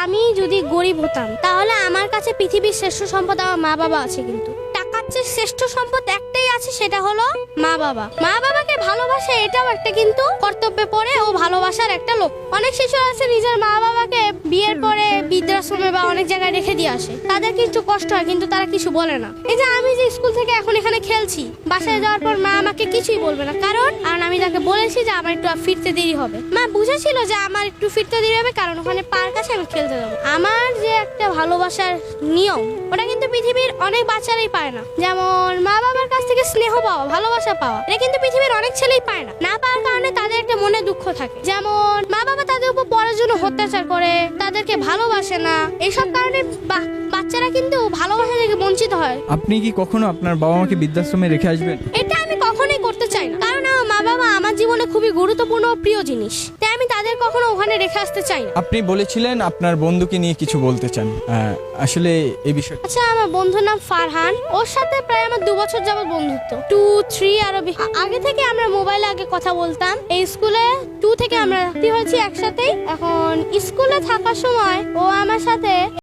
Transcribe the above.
আমি যদি গরিব হতাম তাহলে আমার কাছে পৃথিবীর শ্রেষ্ঠ সম্পদ আমার মা বাবা আছে। কিন্তু টাকার চেয়ে শ্রেষ্ঠ সম্পদ একটাই আছে, সেটা হলো মা বাবা। মা বাবাকে ভালোবাসা এটাও একটা কিন্তু কর্তব্যে পড়ে ও ভালোবাসার একটা লোক। অনেক শিশু আছে নিজের মা বাবাকে বিয়ের পরে বৃদ্ধাশ্রমে বা অনেক জায়গায় রেখে দিয়ে আসে, তাদের কিছু কষ্ট হয় কিন্তু তারা কিছু বলে না। এই যে আমি যে স্কুল থেকে এখন এখানে খেলছি, বাসায় যাওয়ার পর মা আমাকে কিছুই বলবে না, কারণ আমি তাকে বলেছি যে আমার একটু ফিরতে দেরি হবে। মা বুঝেছিল যে আমার একটু ফিরতে দেরি হবে, কারণ ওখানে পার্ক আছে, আমি খেলতে যাবো। আমার যে একটা ভালোবাসার নিয়ম, ওটা কিন্তু পৃথিবীর অনেক বাচ্চারাই পায় না। যেমন মা বাবার কাছ থেকে স্নেহ পাওয়া, ভালোবাসা পাওয়া, এটা কিন্তু পৃথিবীর অনেক ছেলেই পায় না। না পাওয়ার কারণে তাদের একটা মনে দুঃখ থাকে। যেমন মা বাবা তাদের উপর পড়ার জন্য অত্যাচার করে, তাদেরকে ভালোবাসে না, এইসব কারণে বাচ্চারা কিন্তু ভালোবাসা থেকে বঞ্চিত হয়। আপনি কি কখনো আপনার বাবা মাকে বৃদ্ধাশ্রমে রেখে আসবেন? এটা আমি কখনোই করতে চাই না, কারণ আমার মা বাবা আমার জীবনে খুবই গুরুত্বপূর্ণ ও প্রিয় জিনিস, তাই আমি তাদের কখনো ওখানে রেখে আসতে চাই না। আপনি বলেছিলেন আপনার বন্ধুকে নিয়ে কিছু বলতে চান, আসলে এই বিষয়ে। আচ্ছা, আমার বন্ধুর নাম ফারহান, ওর সাথে প্রায় আমার 2 বছর যাবত বন্ধুত্ব, 2-3 আরো আগে থেকে আমরা মোবাইলে আগে কথা বলতাম। এই স্কুলে 2 থেকে আমরা হয়েছি একসাথেই। এখন স্কুলে থাকার সময় ও আমার সাথে